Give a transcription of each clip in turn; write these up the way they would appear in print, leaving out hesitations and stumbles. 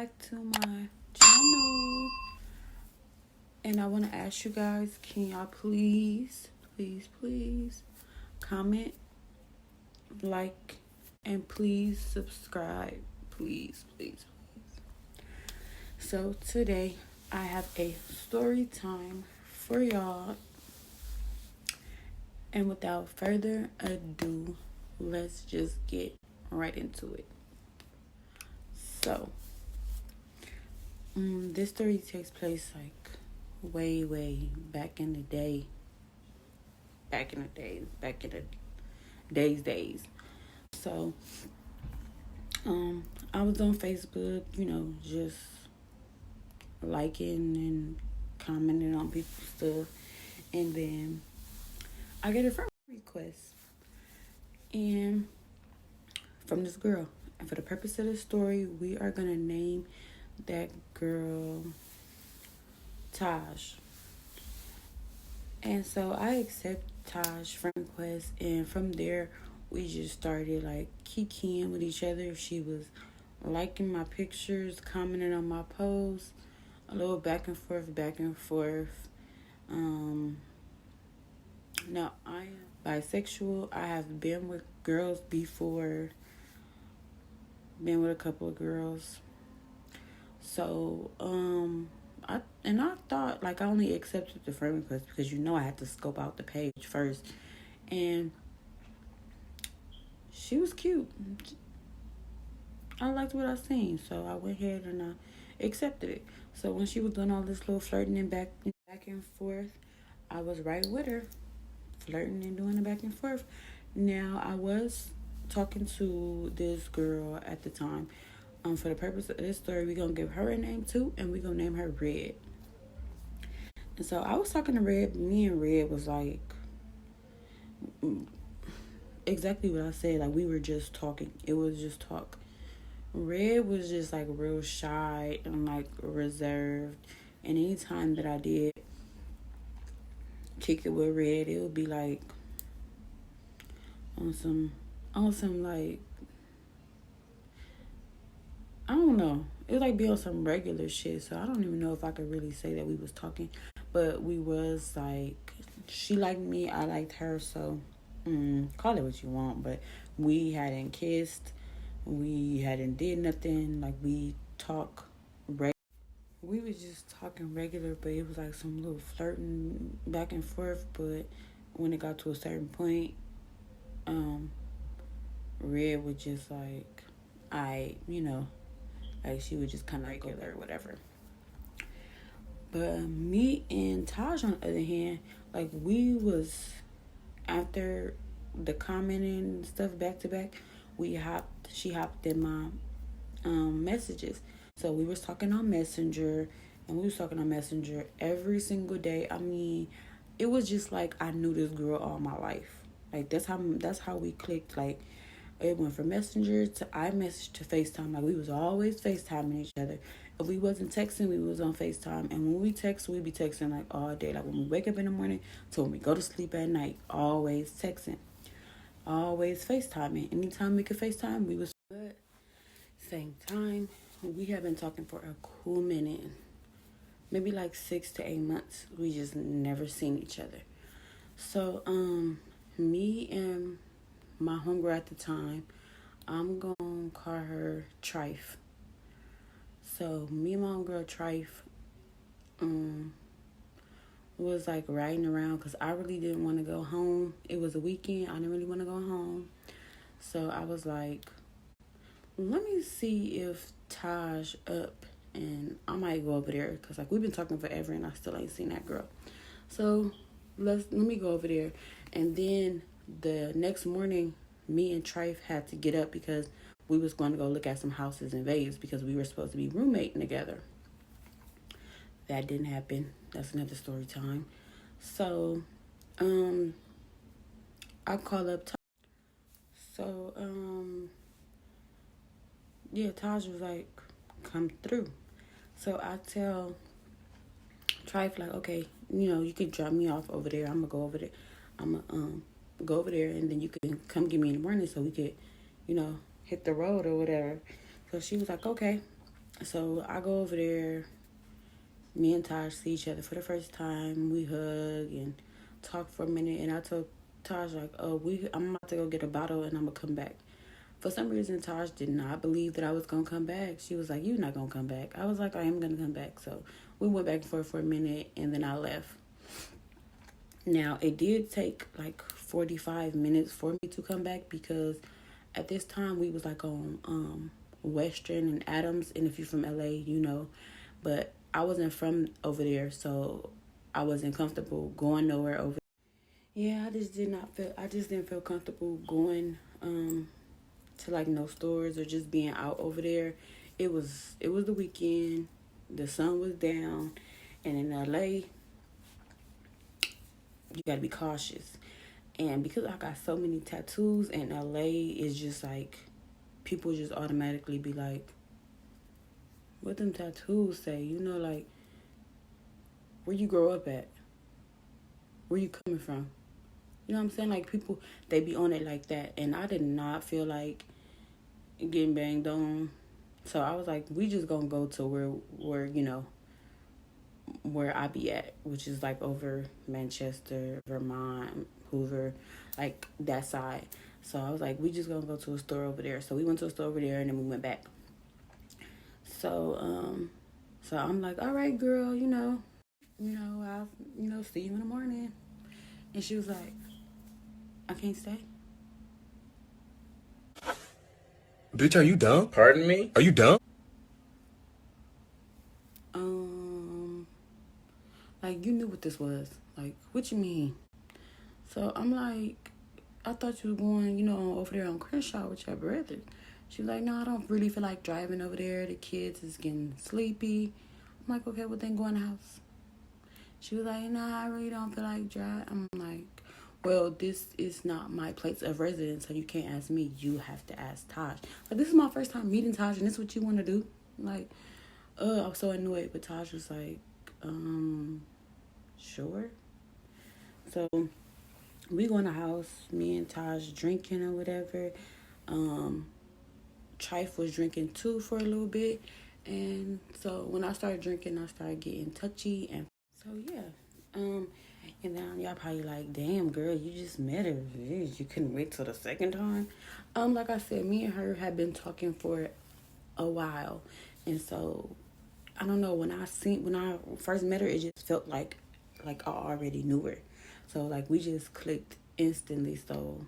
back to my channel. And I want to ask you guys, can y'all please comment, like, and please subscribe. Please. So today I have a story time for y'all. And without further ado, let's just get right into it. So, this story takes place like way back in the day. Back in the days. So, I was on Facebook, just liking and commenting on people's stuff. And then I get a friend request. And from this girl. And for the purpose of the story, we are going to name that girl Taj. And so I accept Taj friend request, and from there we just started like kikiing with each other. She was liking my pictures, commenting on my posts, a little back and forth. Now I am bisexual. I have been with girls before, been with a couple of girls. So, I thought like I only accepted the friend request because I had to scope out the page first, and she was cute. I liked what I seen, so I went ahead and I accepted it. So when she was doing all this little flirting and back and forth, I was right with her, flirting and doing the back and forth. Now I was talking to this girl at the time. For the purpose of this story, we're going to give her a name too, and we're going to name her Red. And so I was talking to Red. Me and Red was like exactly what I said. Like, we were just talking. It was just talk. Red was just like real shy and like reserved. And anytime that I did kick it with Red, it would be like on some like, I don't know. It was like be on some regular shit. So I don't even know if I could really say that we was talking. But we was like, she liked me, I liked her. So call it what you want. But we hadn't kissed. We hadn't did nothing. Like, we talk regular. We was just talking regular, but it was like some little flirting back and forth. But when it got to a certain point, Red was just like, like she was just kind of regular or whatever. But me and Taj, on the other hand, like, we was, after the commenting and stuff back to back, she hopped in my messages. So we was talking on Messenger, and we was talking on Messenger every single day. I mean, it was just like I knew this girl all my life. Like, that's how we clicked. Like, it went from Messenger to iMessage to FaceTime. Like, we was always FaceTiming each other. If we wasn't texting, we was on FaceTime. And when we text, we be texting like all day. Like, when we wake up in the morning to when we go to sleep at night, always texting. Always FaceTiming. Anytime we could FaceTime, we was. But same time, we have been talking for a cool minute. Maybe like 6 to 8 months. We just never seen each other. So, me and my homegirl at the time, I'm gonna call her Trife. So me and my homegirl Trife was like riding around because I really didn't want to go home. It was a weekend. I didn't really want to go home. So I was like, let me see if Taj up, and I might go over there because like we've been talking forever and I still ain't seen that girl. So let me go over there. And then the next morning, me and Trife had to get up because we was going to go look at some houses in Vegas because we were supposed to be roommating together. That didn't happen. That's another story time. So, I call up Taj. So, Taj was like, come through. So I tell Trife, like, okay, you can drop me off over there. I'm going to go over there. I'm going to go over there, and then you can come get me in the morning so we could, hit the road or whatever. So she was like, okay. So I go over there. Me and Taj see each other for the first time. We hug and talk for a minute. And I told Taj, like, oh, I'm about to go get a bottle and I'm going to come back. For some reason, Taj did not believe that I was going to come back. She was like, you're not going to come back. I was like, I am going to come back. So we went back and forth for a minute and then I left. Now, it did take like 45 minutes for me to come back because at this time we was like on Western and Adams. And if you're from LA, you know. But I wasn't from over there, so I wasn't comfortable going nowhere over. Yeah, I just didn't feel comfortable going to like no stores or just being out over there. It was the weekend. The sun was down, and in LA, you got to be cautious. And because I got so many tattoos in LA, it's just like people just automatically be like, what them tattoos say? You know, like, where you grow up at? Where you coming from? You know what I'm saying? Like, people, they be on it like that. And I did not feel like getting banged on. So I was like, we just gonna go to where you know, where I be at, which is like over Manchester, Vermont, Hoover, like that side. So I was like, we just gonna go to a store over there. So we went to a store over there and then we went back. So I'm like, all right, girl, I'll, see you in the morning. And she was like, I can't stay. Bitch, are you dumb? Pardon me? Are you dumb? Like, you knew what this was. Like, what you mean? So I'm like, I thought you were going, over there on Crenshaw with your brother. She's like, no, I don't really feel like driving over there. The kids is getting sleepy. I'm like, okay, well then go in the house. She was like, nah, I really don't feel like driving. I'm like, well, this is not my place of residence, so you can't ask me. You have to ask Taj. Like, this is my first time meeting Taj, and this is what you want to do? Like, I was so annoyed, but Taj was like, sure. So we go in the house, me and Taj drinking or whatever. Trife was drinking too for a little bit. And so when I started drinking, I started getting touchy. And so, yeah. And then y'all probably like, damn, girl, you just met her. Jeez, you couldn't wait till the second time. Like I said, me and her had been talking for a while. And so, I don't know, when I first met her, it just felt like I already knew her. So, like, we just clicked instantly. So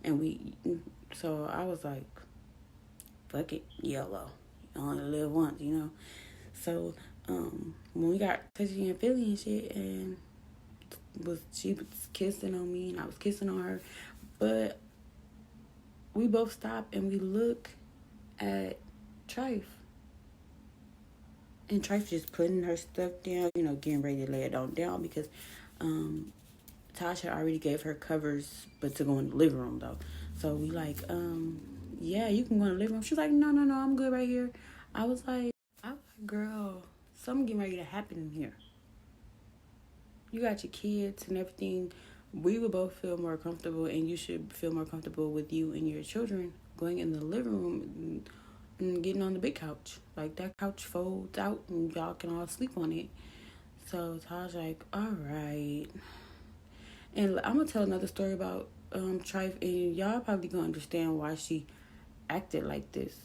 I was like, fuck it, YOLO. You only live once, So, when we got touchy and feely and shit, and she was kissing on me and I was kissing on her, but we both stopped and we look at Trife. And Trife just putting her stuff down, getting ready to lay it down because Tasha already gave her covers, but to go in the living room though. So we like, yeah, you can go in the living room. She's like, no, I'm good right here. I was like, girl, something getting ready to happen in here. You got your kids and everything. We would both feel more comfortable, and you should feel more comfortable with you and your children going in the living room and getting on the big couch. Like, that couch folds out and y'all can all sleep on it. So Taj like, all right. And I'm gonna tell another story about Trife, and y'all probably gonna understand why she acted like this.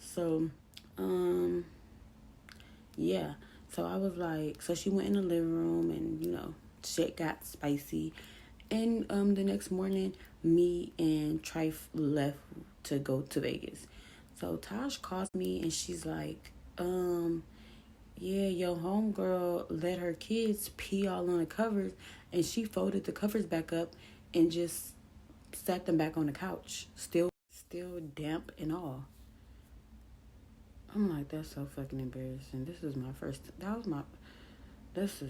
So, yeah. So I was like, so she went in the living room, and shit got spicy. And the next morning, me and Trife left to go to Vegas. So Taj calls me and she's like, yeah, your homegirl let her kids pee all on the covers, and she folded the covers back up and just sat them back on the couch, still damp and all. I'm like, that's so fucking embarrassing. This is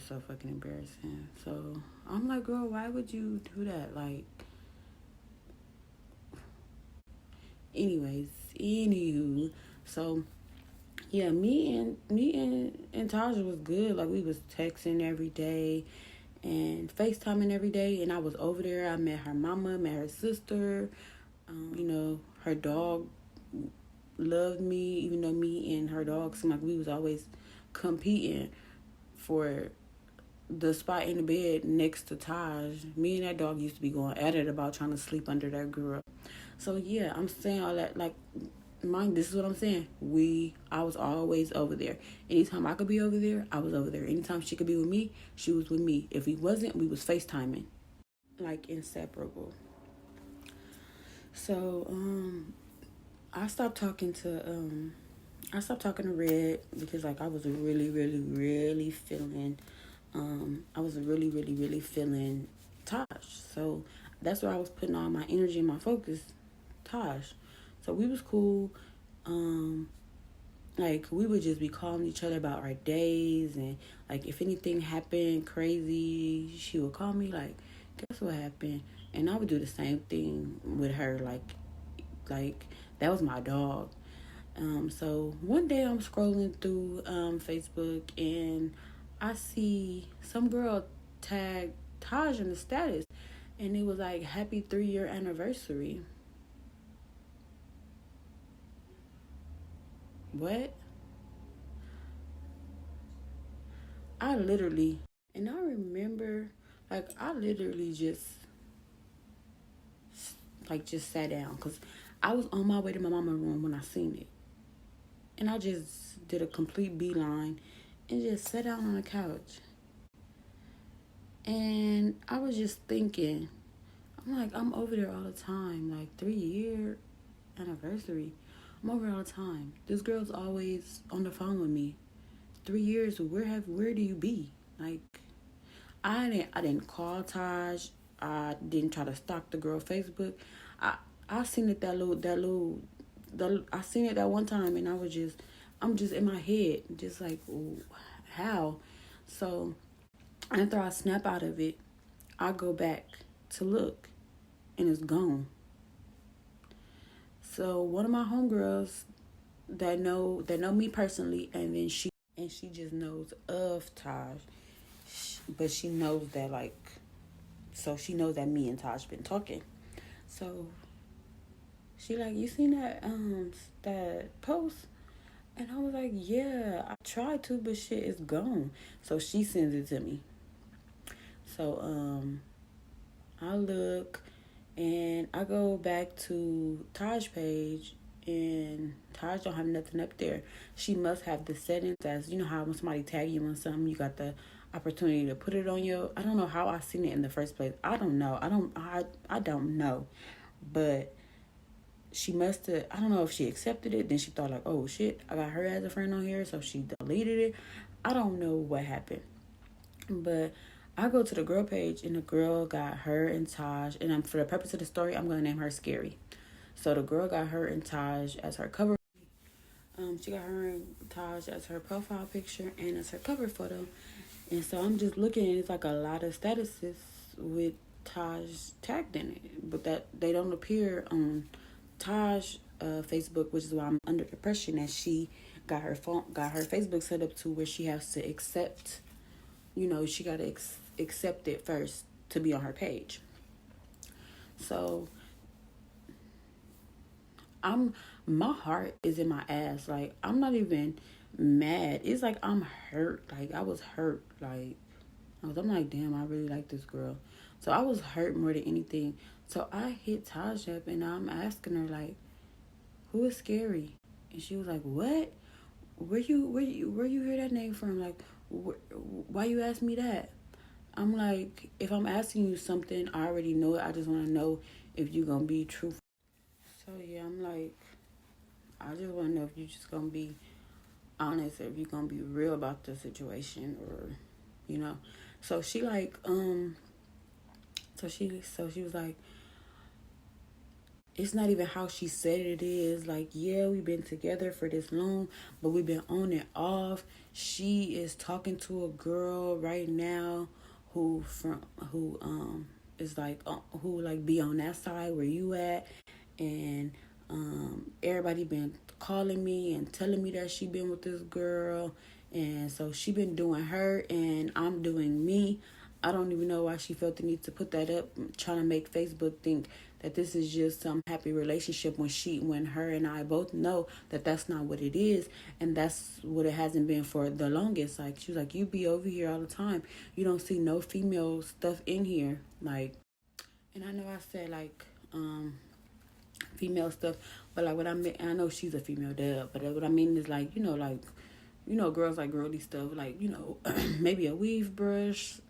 so fucking embarrassing. So I'm like, girl, why would you do that? Like, anywho, so yeah, me and Taja was good. Like, we was texting every day and FaceTiming every day, and I was over there. I met her mama, met her sister, her dog loved me, even though me and her dog seemed like we was always competing for the spot in the bed next to Taj. Me and that dog used to be going at it about trying to sleep under that girl. So yeah, I'm saying all that, like, mind, this is what I'm saying. I was always over there. Anytime I could be over there, I was over there. Anytime she could be with me, she was with me. If we wasn't, we was FaceTiming. Like, inseparable. So, I stopped talking to Red because, like, I was really, really, really feeling feeling Tosh. So that's where I was putting all my energy and my focus, Tosh. So we was cool. Like, we would just be calling each other about our days, and like if anything happened crazy, she would call me like, guess what happened? And I would do the same thing with her, like that was my dog. So one day I'm scrolling through Facebook, and I see some girl tag Taj in the status, and it was like, happy 3-year anniversary. What? I literally, and I remember, like, I literally just sat down because I was on my way to my mama's room when I seen it. And I just did a complete beeline and just sat down on the couch. And I was just thinking, I'm like, I'm over there all the time. Like, 3-year anniversary. I'm over there all the time. This girl's always on the phone with me. 3 years, where do you be? Like, I didn't call Taj. I didn't try to stalk the girl Facebook. I seen it I seen it that one time, and I'm just in my head, just like, how? So after I snap out of it, I go back to look, and it's gone. So one of my homegirls that know me personally, and then she just knows of Taj, but she knows that, like, so she knows that me and Taj been talking. So she like, you seen that post? And I was like, yeah, I tried to, but shit is gone. So she sends it to me. So I look, and I go back to Taj page, and Taj don't have nothing up there. She must have the settings as, you know how when somebody tag you on something, you got the opportunity to put it on your, I don't know how I seen it in the first place. I don't know. I don't know. But she must have, I don't know if she accepted it, then she thought like, oh shit, I got her as a friend on here, so she deleted it. I don't know what happened. But I go to the girl page, and the girl got her and Taj, and for the purpose of the story, I'm gonna name her Scary. So the girl got her and Taj as her cover. She got her and Taj as her profile picture and as her cover photo. And so I'm just looking, and it's like a lot of statuses with Taj tagged in it, but that they don't appear on Taj Facebook, which is why I'm under the impression that she got her Facebook set up to where she has to accept, she got to accept it first to be on her page. So my heart is in my ass. Like, I'm not even mad. It's like I'm hurt. Like, I was hurt. Like, I'm like, damn, I really like this girl. So I was hurt more than anything. So I hit Taj up, and I'm asking her, like, who is Scary? And she was like, what? Where you hear that name from? Like, why you ask me that? I'm like, if I'm asking you something, I already know it. I just want to know if you gonna be truthful. So yeah, I'm like, I just want to know if you just gonna be honest, or if you gonna be real about the situation, or, So she like, so she was like, it's not even how she said it is. Like, yeah, we've been together for this long, but we've been on and off. She is talking to a girl right now who is like, who like be on that side where you at, and everybody been calling me and telling me that she been with this girl, and so she been doing her, and I'm doing me. I don't even know why she felt the need to put that up, trying to make Facebook think that this is just some happy relationship when her and I both know that that's not what it is, and that's what it hasn't been for the longest. Like, she was like, you be over here all the time, you don't see no female stuff in here, like. And I know I said like female stuff, but like what I mean, I know she's a female, duh, but what I mean is like, girls like girly stuff, like, maybe a weave brush,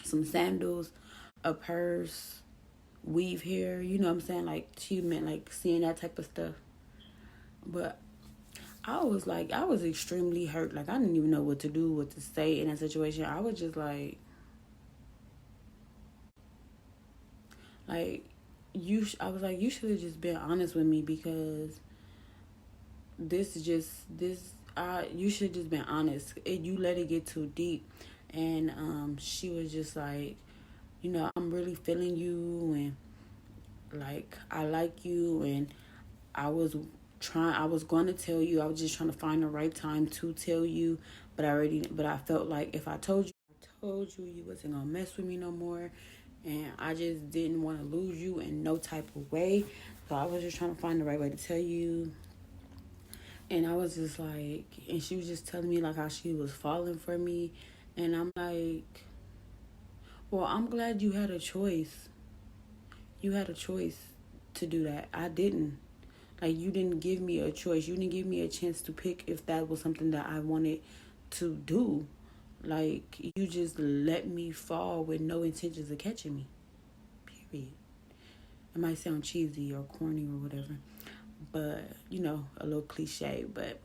some sandals, a purse, weave hair, you know what I'm saying? Like, she meant like seeing that type of stuff. But I was extremely hurt. Like, I didn't even know what to do, what to say in that situation. I was just like, I was like, you should have just been honest with me, because you should have just been honest. You let it get too deep. And she was just like, I'm really feeling you, and like, I like you, and I was I was going to tell you. I was just trying to find the right time to tell you, but I felt like if I told you, you wasn't going to mess with me no more, and I just didn't want to lose you in no type of way. So I was just trying to find the right way to tell you. And I was just like, and she was just telling me like how she was falling for me. And I'm like, well, I'm glad you had a choice. You had a choice to do that. I didn't. Like, you didn't give me a choice. You didn't give me a chance to pick if that was something that I wanted to do. Like, you just let me fall with no intentions of catching me. Period. It might sound cheesy or corny or whatever, but, a little cliche. But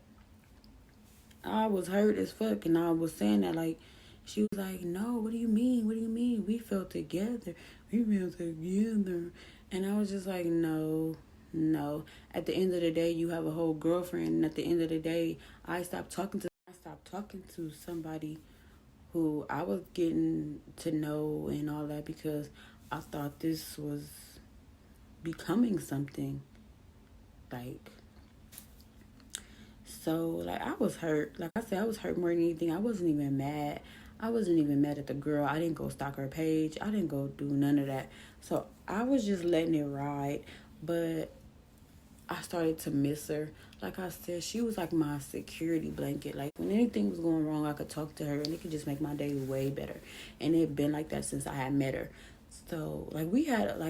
I was hurt as fuck, and I was saying that, like, she was like, no, what do you mean? What do you mean? We fell together. We fell together. And I was just like, no. At the end of the day, you have a whole girlfriend. And at the end of the day, I stopped talking to somebody who I was getting to know and all that, because I thought this was becoming something. Like, so, like, I was hurt. Like I said, I was hurt more than anything. I wasn't even mad. I wasn't even mad at the girl. I didn't go stalk her page. I didn't go do none of that. So I was just letting it ride. But I started to miss her. Like I said, she was like my security blanket. Like, when anything was going wrong, I could talk to her, and it could just make my day way better. And it had been like that since I had met her. So, like,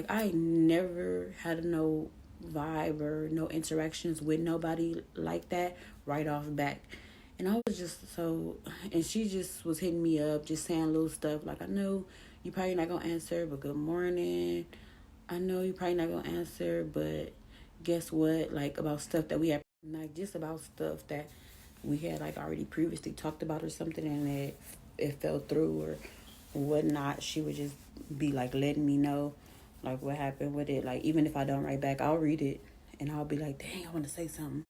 I never had no vibe or no interactions with nobody like that right off back. And I was just and she just was hitting me up, just saying little stuff. Like, I know you probably not going to answer, but good morning. I know you probably not going to answer, but guess what? Like, about stuff that we had, like, just about stuff that we had, like, already previously talked about or something, and it fell through or whatnot. She would just be like letting me know like what happened with it. Like, even if I don't write back, I'll read it and I'll be like, dang, I want to say something.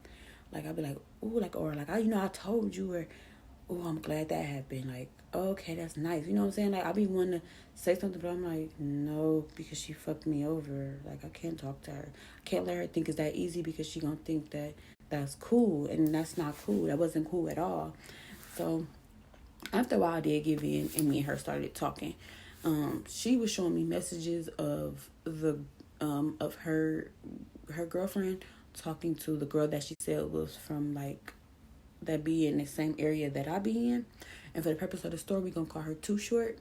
Like, I'll be like, ooh, like, or like, I told you, or oh, I'm glad that happened. Like, okay, that's nice. You know what I'm saying? Like, I'll be wanting to say something, but I'm like, no, because she fucked me over. Like, I can't talk to her. I can't let her think it's that easy, because she gonna think that that's cool, and that's not cool. That wasn't cool at all. So after a while, I did give in, and me and her started talking. She was showing me messages of her girlfriend talking to the girl that she said was from, like, that be in the same area that I be in. And for the purpose of the story, we're gonna call her Too Short.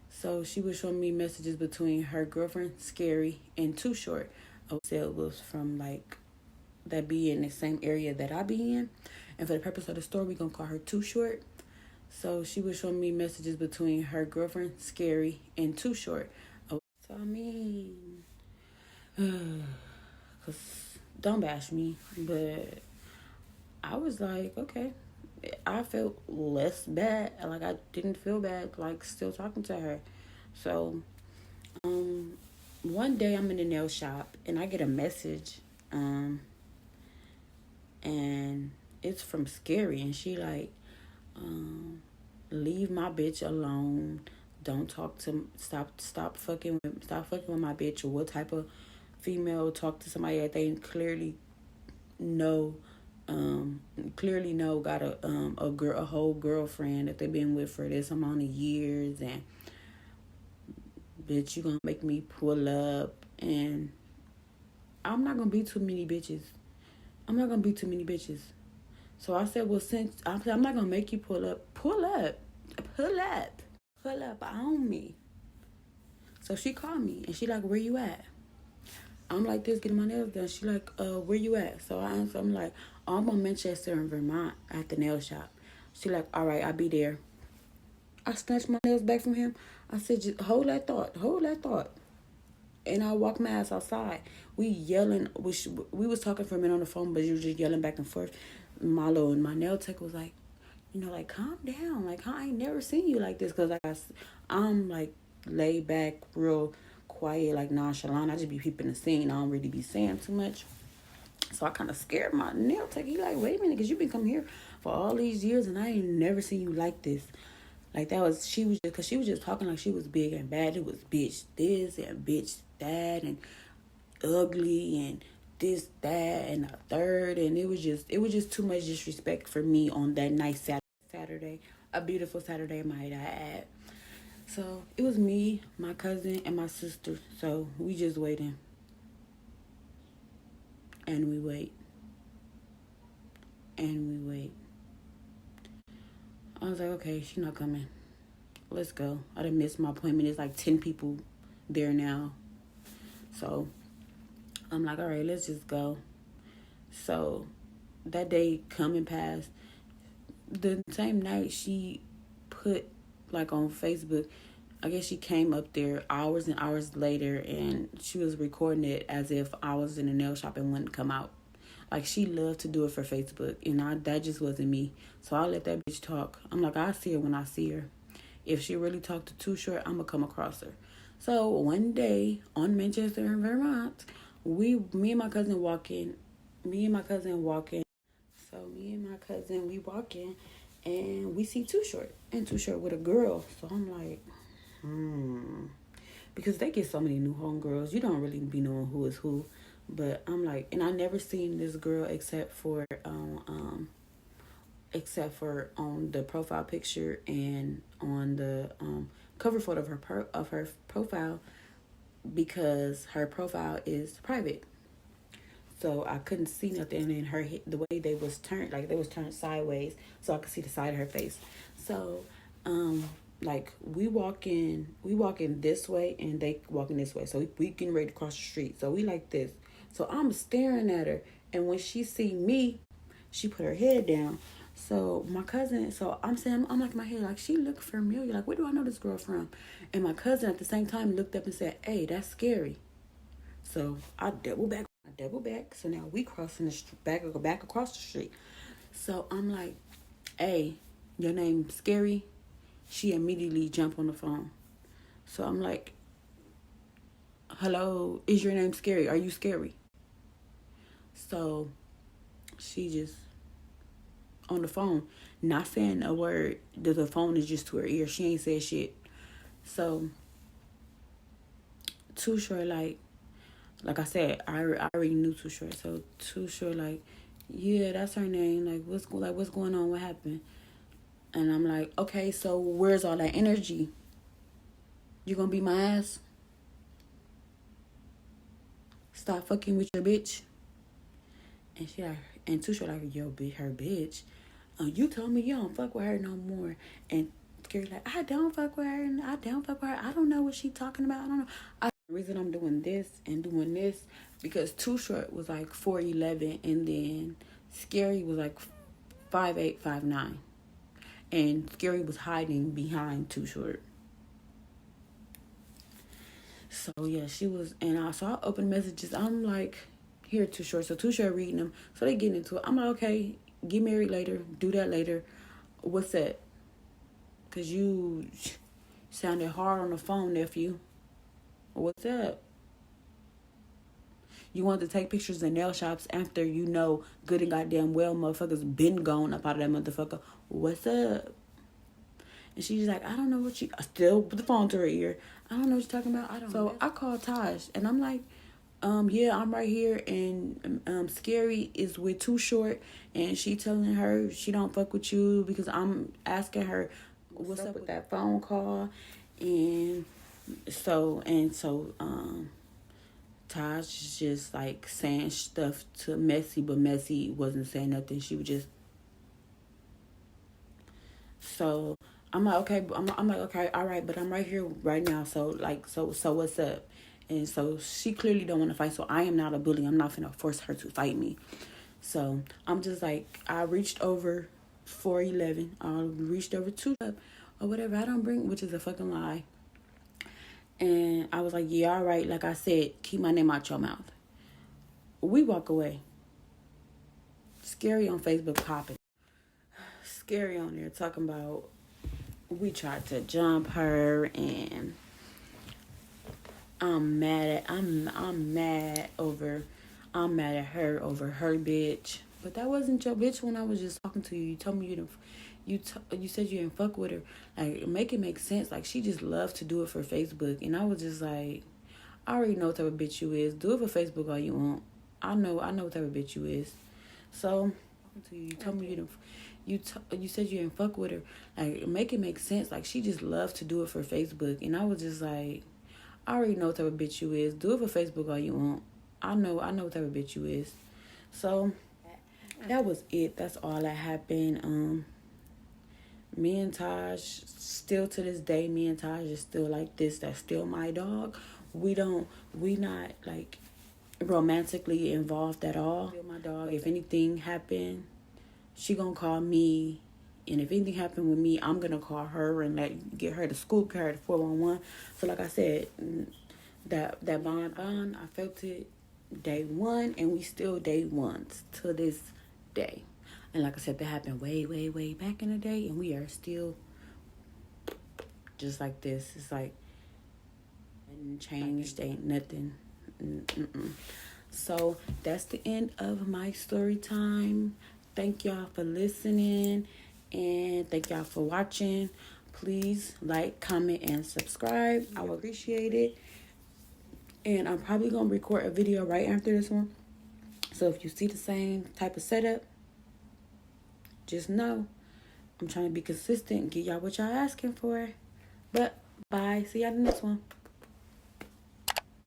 So she was showing me messages between her girlfriend Scary and Too Short. I said was from, like, that be in the same area that I be in. And for the purpose of the story, we're gonna call her Too Short. So she was showing me messages between her girlfriend Scary and Too Short. So I mean, cause don't bash me, but I was like, okay. I felt less bad. Like, I didn't feel bad, like, still talking to her. So, one day I'm in the nail shop and I get a message, and it's from Scary, and she like, leave my bitch alone. Don't talk to stop fucking with my bitch. Or what type of female talk to somebody that they clearly know got a whole girlfriend that they've been with for this amount of years, and bitch, you gonna make me pull up. And I'm not gonna be too many bitches. I'm not gonna be too many bitches. So I said, well, since I'm not gonna make you pull up, pull up on me. So she called me and she like, where you at? I'm like this, getting my nails done. She like, where you at? So I answer, I'm like, oh, I'm in Manchester in Vermont at the nail shop. She like, all right, I'll be there. I snatched my nails back from him. I said, just hold that thought. And I walked my ass outside. We yelling, we was talking for a minute on the phone, but you were just yelling back and forth. Malo and my nail tech was like, like, calm down. Like, I ain't never seen you like this. Because I'm, like, laid back, real quiet, like, nonchalant. I just be peeping the scene. I don't really be saying too much. So I kind of scared my nail tech. He like, wait a minute, because you been coming here for all these years, and I ain't never seen you like this. Like, she was just talking like she was big and bad. It was bitch this and bitch that and ugly and this, that, and a third. And it was just too much disrespect for me on that nice Saturday. A beautiful Saturday, might I add. So it was me, my cousin, and my sister. So we just waiting. And we wait. And we wait. I was like, okay, she's not coming. Let's go. I done missed my appointment. It's like 10 people there now. So I'm like, all right, let's just go. So that day coming past, the same night she put like on Facebook, I guess she came up there hours and hours later and she was recording it as if I was in a nail shop and wouldn't come out. Like, she loved to do it for Facebook, and that just wasn't me. So I let that bitch talk. I'm like, I'll see her when I see her. If she really talked to Too Short, I'm going to come across her. So one day on Manchester in Vermont, me and my cousin walking. So me and my cousin, we walking, and we see Too Short. And Too Short with a girl. So I'm like, because they get so many new homegirls, you don't really be knowing who is who. But I'm like, and I never seen this girl except for on the profile picture and on the cover photo of her profile, because her profile is private. So I couldn't see nothing in her, the way they was turned sideways, so I could see the side of her face. So like we walking this way and they walking this way. So we getting ready to cross the street. So we like this. So I'm staring at her, and when she see me, she put her head down. So my cousin, I'm like in my head, like, she looked familiar. Like, where do I know this girl from? And my cousin at the same time looked up and said, hey, that's scary. So I double back. So now we crossing the back across the street. So I'm like, hey, your name Scary? She immediately jumped on the phone. So I'm like, hello, is your name Scary? Are you scary? So she just on the phone, not saying a word. The phone is just to her ear. She ain't said shit. So Too Short, like I said, I already knew Too Short. So Too Short, like, yeah, that's her name. Like, what's going on? What happened? And I'm like, okay, so where's all that energy? You gonna be my ass? Stop fucking with your bitch. And she like, and Too Short like, yo, bitch, her bitch. You told me you don't fuck with her no more. And Scary like, I don't fuck with her. I don't know what she talking about. I don't know. The reason I'm doing this and doing this, because Too Short was like 4'11", and then Scary was like 5'8", 5'9". And Scary was hiding behind Too Short. So yeah, she was, and I open messages. I'm like, here, Too Short. So Too Short reading them. So they getting into it. I'm like, okay, get married later. Do that later. What's that? Because you sounded hard on the phone, nephew. What's up? You want to take pictures in nail shops after you know good and goddamn well motherfuckers been gone up out of that motherfucker. What's up? And she's like, I don't know what I still put the phone to her ear. I don't know what you're talking about. I called Taj, and I'm like, yeah, I'm right here, and Scary is with Too Short, and she telling her she don't fuck with you because I'm asking her what's up with that phone call. And Taj is just like saying stuff to Messy, but Messy wasn't saying nothing. She was just so. I'm like okay. I'm like okay. All right, but I'm right here right now. So what's up? And so she clearly don't want to fight. So I am not a bully. I'm not gonna force her to fight me. So I'm just like I reached over 411. I reached over 2 or whatever. I don't bring, which is a fucking lie. And I was like, yeah, all right. Like I said, keep my name out your mouth. We walk away. Scary on Facebook popping. Scary on there talking about we tried to jump her and I'm mad at her over her bitch. But that wasn't your bitch when I was just talking to you. You told me you said you didn't fuck with her. Like make it make sense. Like she just loved to do it for Facebook, and I was just like, I already know what type of bitch you is. Do it for Facebook all you want. I know what type of bitch you is. So you told me you said you didn't fuck with her. Like make it make sense. Like she just loved to do it for Facebook, and I was just like, I already know what type of bitch you is. Do it for Facebook all you want. I know what type of bitch you is. So that was it. That's all that happened. Me and Taj, still to this day, me and Taj is still like this. That's still my dog. We not like romantically involved at all. Still my dog. If anything happened, she gonna call me. And if anything happened with me, I'm gonna call her and get her to scoop, get her to 411. So like I said, that bond, I felt it day one, and we still day ones to this day. And like I said, that happened way, way, way back in the day, and we are still just like this. It's like nothing changed, ain't nothing. Mm-mm. So that's the end of my story time. Thank y'all for listening, and thank y'all for watching. Please like, comment, and subscribe. I would appreciate it. And I'm probably going to record a video right after this one. So if you see the same type of setup, just know I'm trying to be consistent and get y'all what y'all asking for. But bye. See y'all in the next one.